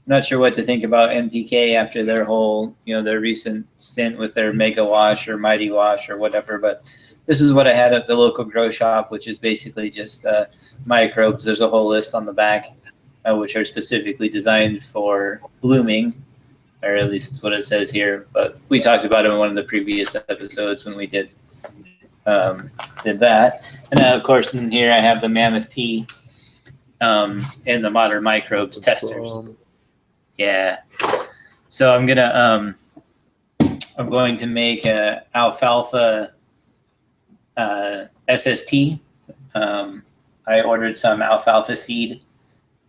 not sure what to think about NPK after their whole, their recent stint with their Mega Wash or Mighty Wash or whatever. But this is what I had at the local grow shop, which is basically just microbes. There's a whole list on the back, which are specifically designed for blooming, or at least that's what it says here. But we talked about it in one of the previous episodes when we did that. And then, of course, in here I have the Mammoth P and the Modern Microbes testers. Yeah. So I'm going to make a alfalfa SST. I ordered some alfalfa seed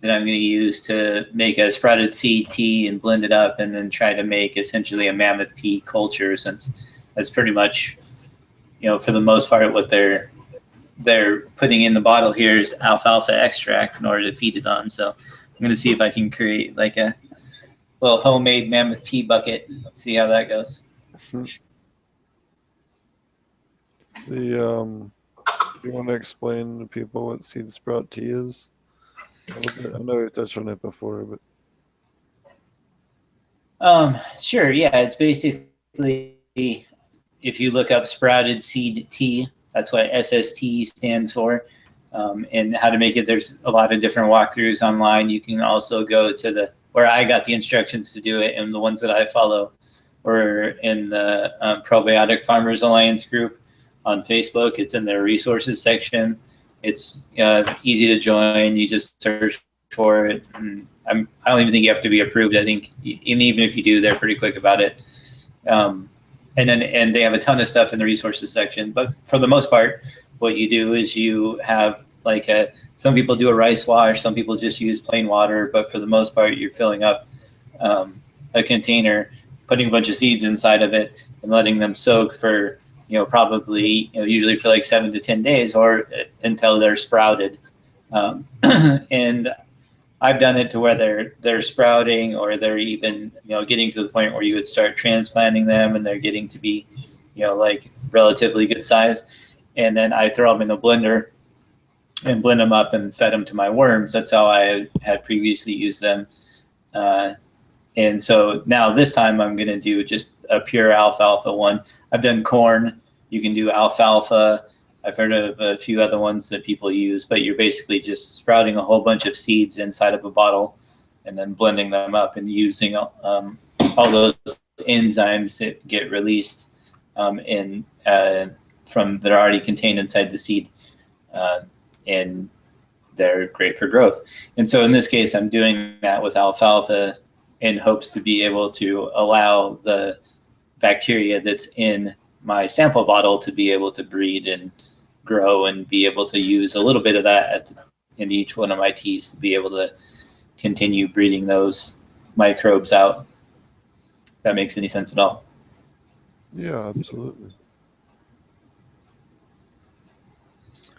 that I'm going to use to make a sprouted seed tea and blend it up, and then try to make essentially a Mammoth P culture, since that's pretty much, for the most part, what they're putting in the bottle here is alfalfa extract in order to feed it on. So I'm going to see if I can create like a little homemade Mammoth P bucket. See how that goes. Do you want to explain to people what seed sprout tea is? I know we touched on it before, but sure. Yeah, it's basically, if you look up sprouted seed tea, that's what SST stands for. And how to make it, there's a lot of different walkthroughs online. You can also go to where I got the instructions to do it, and the ones that I follow were in the Probiotic Farmers Alliance group on Facebook. It's in their resources section. It's easy to join. You just search for it. And I don't even think you have to be approved. I think even if you do, they're pretty quick about it. And they have a ton of stuff in the resources section. But for the most part, what you do is you have like some people do a rice wash, some people just use plain water, but for the most part, you're filling up a container, putting a bunch of seeds inside of it, and letting them soak for probably usually for like 7 to 10 days, or until they're sprouted. And I've done it to where they're sprouting, or they're even getting to the point where you would start transplanting them, and they're getting to be like relatively good size. And then I throw them in the blender and blend them up and fed them to my worms. That's how I had previously used them. And so now this time I'm going to do just a pure alfalfa one. I've done corn. You can do alfalfa. I've heard of a few other ones that people use, but you're basically just sprouting a whole bunch of seeds inside of a bottle and then blending them up and using all those enzymes that get released from that are already contained inside the seed, and they're great for growth. And so in this case, I'm doing that with alfalfa in hopes to be able to allow the bacteria that's in my sample bottle to be able to breed and grow, and be able to use a little bit of that in each one of my teas to be able to continue breeding those microbes out. If that makes any sense at all. Yeah, absolutely.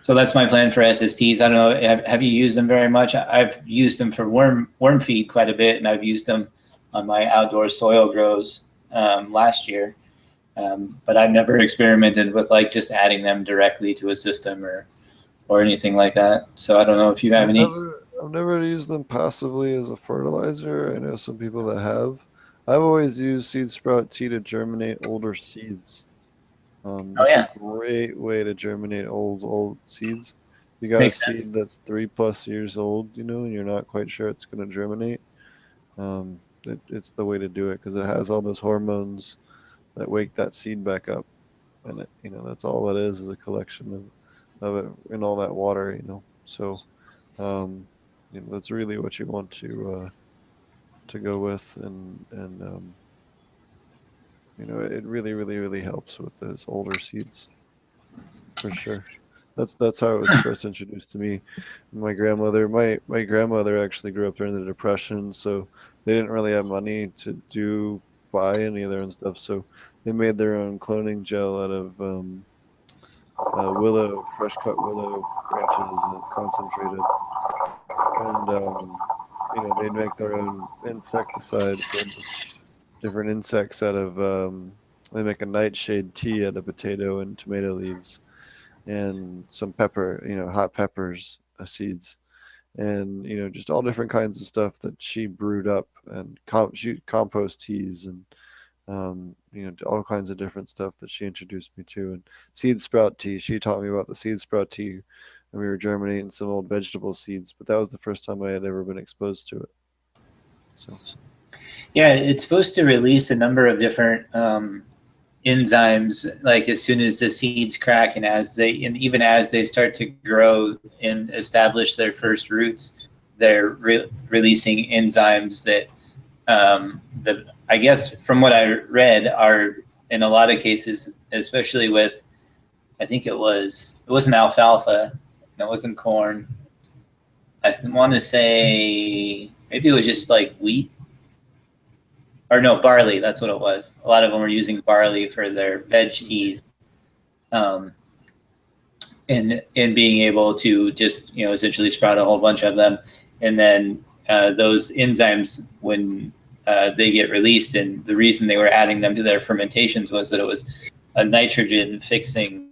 So that's my plan for SSTs. I don't know, have you used them very much? I've used them for worm feed quite a bit, and I've used them on my outdoor soil grows last year. But I've never experimented with like just adding them directly to a system or anything like that. So I don't know if you have any. I've never used them passively as a fertilizer. I know some people that have. I've always used seed sprout tea to germinate older seeds. It's a great way to germinate old seeds. You got Makes a seed sense. that's 3+ years old, and you're not quite sure it's going to germinate. It's the way to do it, because it has all those hormones that wake that seed back up, and that's all it is a collection of it in all that water. So that's really what you want to go with, and it really, really, really helps with those older seeds, for sure. That's how it was first introduced to me. My grandmother actually grew up during the Depression, so they didn't really have money to do buy any of their own stuff. So they made their own cloning gel out of willow, fresh cut willow branches, concentrated, and they'd make their own insecticide for different insects out of. They make a nightshade tea out of potato and tomato leaves, and some pepper, hot peppers seeds, and just all different kinds of stuff that she brewed up, and she compost teas, and all kinds of different stuff that she introduced me to, and seed sprout tea. She taught me about the seed sprout tea, and we were germinating some old vegetable seeds, but that was the first time I had ever been exposed to it. So, yeah, it's supposed to release a number of different enzymes, like as soon as the seeds crack, and even as they start to grow and establish their first roots, they're releasing enzymes that I guess from what I read are in a lot of cases, especially with, I think it wasn't alfalfa, and it wasn't corn. I want to say maybe it was just like wheat. Or no, barley, that's what it was. A lot of them were using barley for their veg teas. And being able to just, essentially sprout a whole bunch of them. And then those enzymes, when they get released, and the reason they were adding them to their fermentations was that it was a nitrogen fixing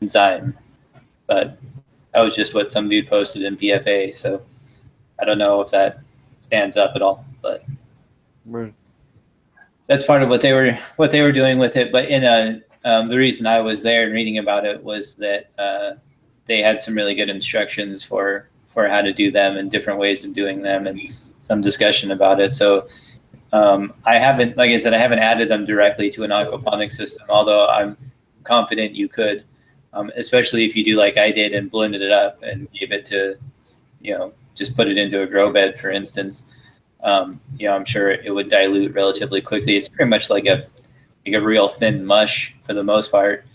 enzyme. But that was just what some dude posted in PFA. So I don't know if that stands up at all, but that's part of what they were doing with it. But in the reason I was there and reading about it was that they had some really good instructions for how to do them and different ways of doing them, and some discussion about it. So I haven't, like I said, I haven't added them directly to an aquaponic system, although I'm confident you could, especially if you do like I did and blended it up and gave it to, just put it into a grow bed, for instance. I'm sure it would dilute relatively quickly. It's pretty much like a real thin mush for the most part.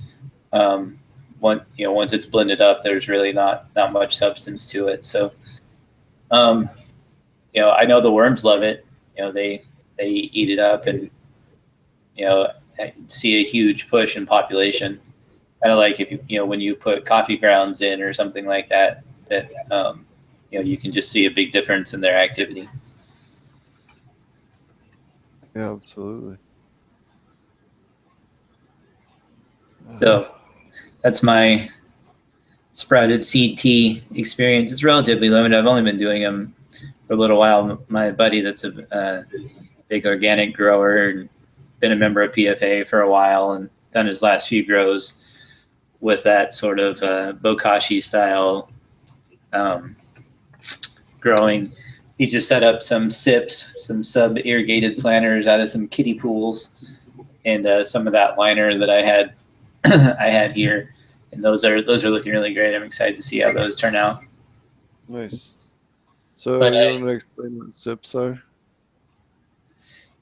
Once it's blended up, there's really not much substance to it. So, I know the worms love it. They eat it up, and see a huge push in population. Kind of like if when you put coffee grounds in or something like that, you can just see a big difference in their activity. Yeah, absolutely. So that's my sprouted seed tea experience. It's relatively limited. I've only been doing them for a little while. My buddy that's a big organic grower and been a member of PFA for a while and done his last few grows with that sort of bokashi style growing. He just set up some SIPs, some sub-irrigated planters out of some kiddie pools, and some of that liner that I had here, and those are looking really great. I'm excited to see how those turn out. Nice. So you want to explain what SIPs are?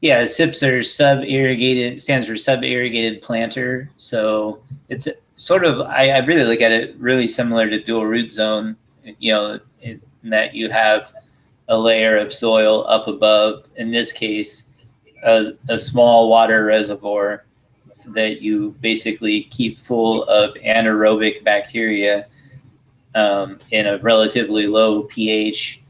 Yeah, SIPs are sub-irrigated. Stands for sub-irrigated planter. So it's sort of, I really look at it really similar to dual root zone. In that you have a layer of soil up above, in this case, a small water reservoir that you basically keep full of anaerobic bacteria in a relatively low pH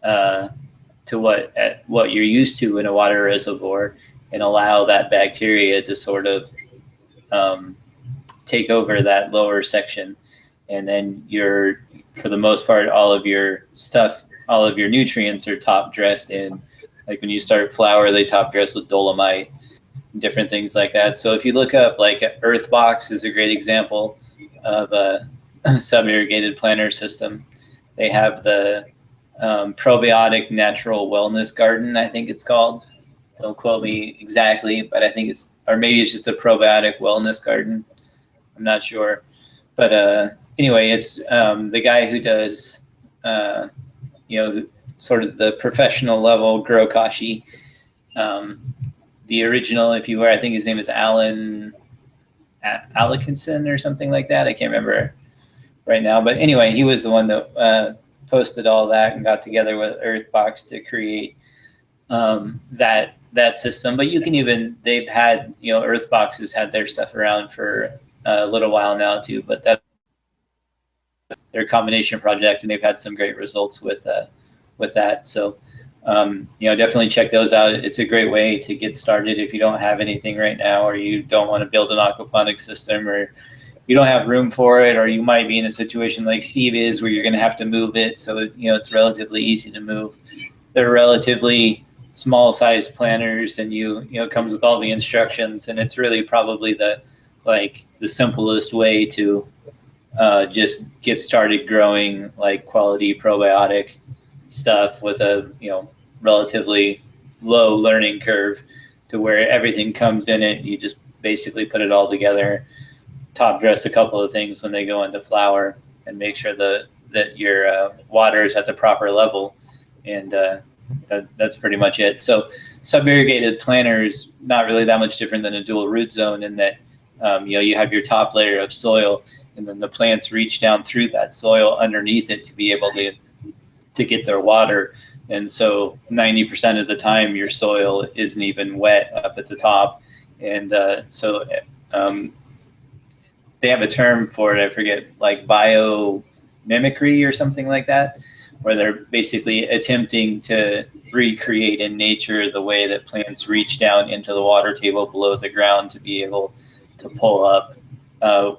to what you're used to in a water reservoir, and allow that bacteria to sort of take over that lower section. And then for the most part, all of your nutrients are top dressed in, like when you start flower, they top dress with dolomite, different things like that. So if you look up, like Earthbox is a great example of a sub-irrigated planter system. They have the probiotic natural wellness garden, I think it's called. Don't quote me exactly, but I think or maybe it's just a probiotic wellness garden. I'm not sure. But anyway, it's the guy who does, sort of the professional level grow kashi. The original, if you were, I think his name is Alan Alkinson or something like that. I can't remember right now. But anyway, he was the one that posted all that and got together with Earthbox to create that that system. But you can even, they've had, Earthbox has had their stuff around for a little while now too. But that's their combination project, and they've had some great results with that. So definitely check those out. It's a great way to get started if you don't have anything right now, or you don't want to build an aquaponics system, or you don't have room for it, or you might be in a situation like Steve is where you're going to have to move it. So it's relatively easy to move. They're relatively small size planters, and it comes with all the instructions, and it's really probably the simplest way to just get started growing like quality probiotic stuff with a relatively low learning curve, to where everything comes in it. You just basically put it all together, top dress a couple of things when they go into flower, and make sure that your water is at the proper level, and that's pretty much it. So sub-irrigated planter is not really that much different than a dual root zone, in that you have your top layer of soil, and then the plants reach down through that soil underneath it to be able to get their water. And so 90% of the time your soil isn't even wet up at the top. And so they have a term for it, I forget, like biomimicry or something like that, where they're basically attempting to recreate in nature the way that plants reach down into the water table below the ground to be able to pull up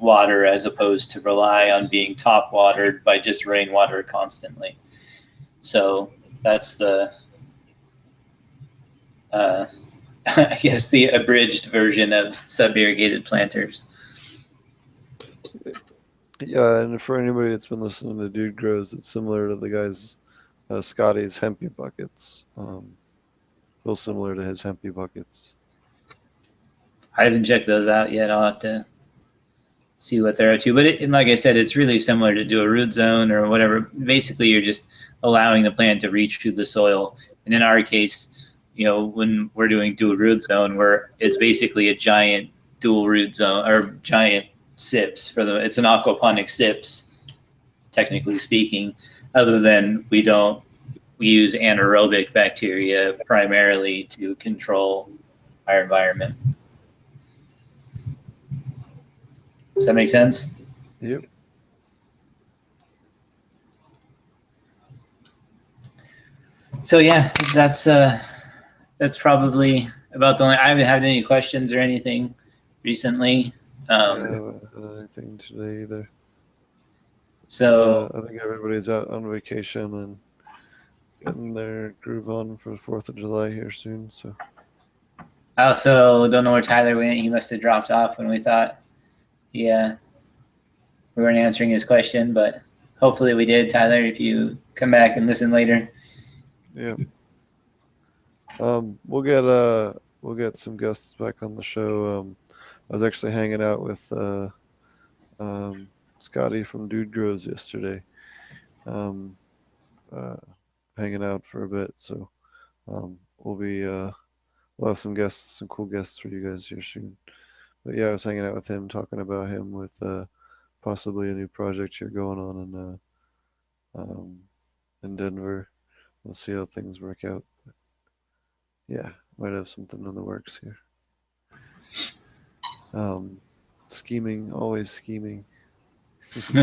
water, as opposed to rely on being top watered by just rainwater constantly. So that's the, I guess, the abridged version of sub-irrigated planters. Yeah, and for anybody that's been listening to Dude Grows, it's similar to the guy's Scotty's hempy buckets. Real similar to his hempy buckets. I haven't checked those out yet. I'll have to see what they're up to. But and like I said, it's really similar to do a root zone or whatever. Basically, you're just allowing the plant to reach through the soil. And in our case, when we're doing dual root zone, where it's basically a giant dual root zone, or giant sips it's an aquaponic sips, technically speaking, other than we use anaerobic bacteria primarily to control our environment. Does that make sense? Yep. So yeah, that's probably about the only. I haven't had any questions or anything recently. I haven't had anything today either. So I think everybody's out on vacation and getting their groove on for the 4th of July here soon. So I also don't know where Tyler went. He must have dropped off when we thought we weren't answering his question, but hopefully we did. Tyler, if you come back and listen later. Yeah. We'll get some guests back on the show. I was actually hanging out with Scotty from Dude Grows yesterday, hanging out for a bit. So we'll have some cool guests for you guys here soon. But yeah, I was hanging out with him, talking about him with possibly a new project here going on in Denver. We'll see how things work out. But yeah, might have something in the works here. Scheming, always scheming. It's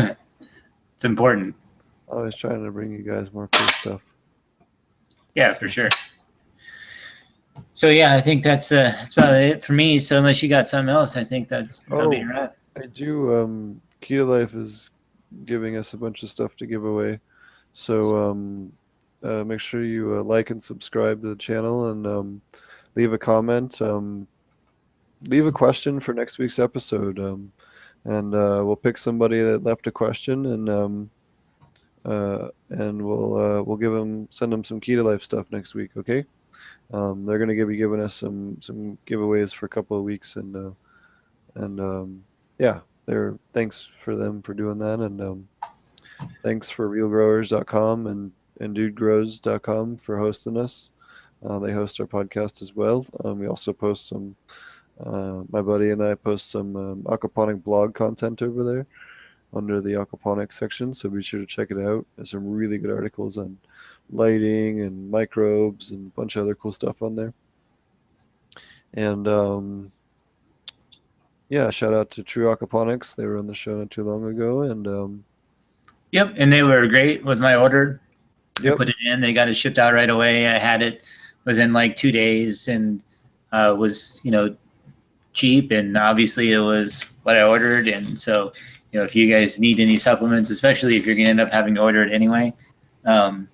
important. Always trying to bring you guys more cool stuff. Yeah, for sure. So yeah, I think that's about it for me. So unless you got something else, I think that'll be right. I do. Key to Life is giving us a bunch of stuff to give away. So make sure you like and subscribe to the channel, and leave a comment. Leave a question for next week's episode, and we'll pick somebody that left a question, and we'll send them some Key to Life stuff next week. Okay. They're going to be giving us some giveaways for a couple of weeks, and yeah, thanks for them for doing that, and thanks for realgrowers.com and dudegrows.com for hosting us. They host our podcast as well. We also post some, my buddy and I post some aquaponic blog content over there under the aquaponic section, so be sure to check it out. There's some really good articles on lighting and microbes and a bunch of other cool stuff on there. And yeah, shout out to True Aquaponics. They were on the show not too long ago, and Yep, and they were great with my order. I yep, put it in. They got it shipped out right away. I had it within like 2 days, and was cheap, and obviously it was what I ordered. And so, if you guys need any supplements, especially if you're gonna end up having to order it anyway, um,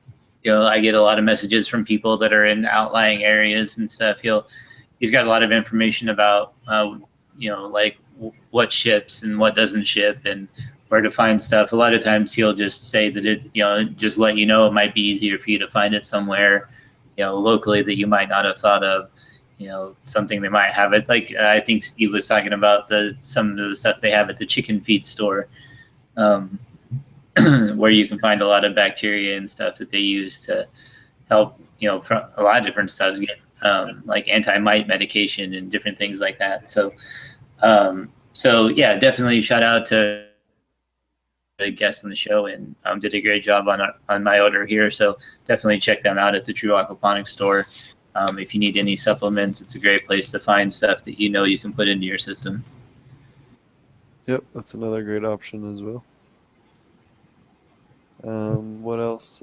I get a lot of messages from people that are in outlying areas and stuff. He's got a lot of information about like what ships and what doesn't ship and where to find stuff. A lot of times he'll just say that just let you know it might be easier for you to find it somewhere, locally that you might not have thought of. Something they might have it. Like I think Steve was talking about some of the stuff they have at the chicken feed store, um, where you can find a lot of bacteria and stuff that they use to help, from a lot of different stuff, like anti-mite medication and different things like that. So yeah, definitely shout out to the guest on the show, and did a great job on my order here. So definitely check them out at the True Aquaponic store. If you need any supplements, it's a great place to find stuff that you can put into your system. yep, that's another great option as well. What else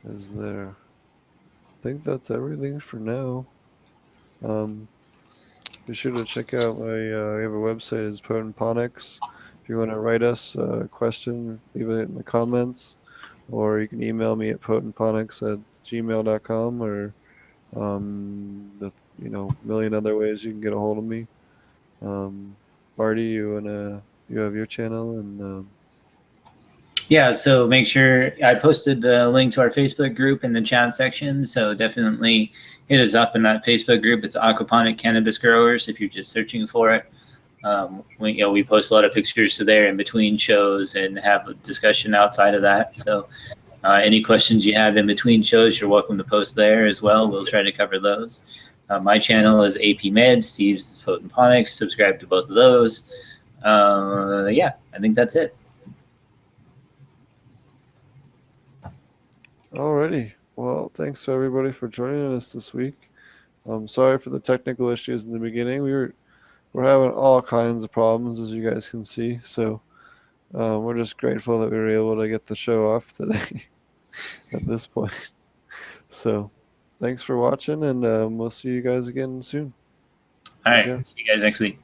is there? I think that's everything for now. Um, be sure to check out my we have a website, is Ponics. If you want to write us a question, leave it in the comments, or you can email me at potentponics@gmail.com, or the million other ways you can get a hold of me. Marty, you have your channel, and Yeah, so make sure I posted the link to our Facebook group in the chat section. So definitely hit us up in that Facebook group. It's Aquaponic Cannabis Growers if you're just searching for it. We post a lot of pictures to there in between shows and have a discussion outside of that. So any questions you have in between shows, you're welcome to post there as well. We'll try to cover those. My channel is AP Med, Steve's Potent Ponics. Subscribe to both of those. Yeah, I think that's it. alrighty. Well, thanks to everybody for joining us this week. I'm sorry for the technical issues in the beginning. We're having all kinds of problems, as you guys can see. So we're just grateful that we were able to get the show off today at this point. So thanks for watching, and we'll see you guys again soon. All Take right. care. See you guys next week.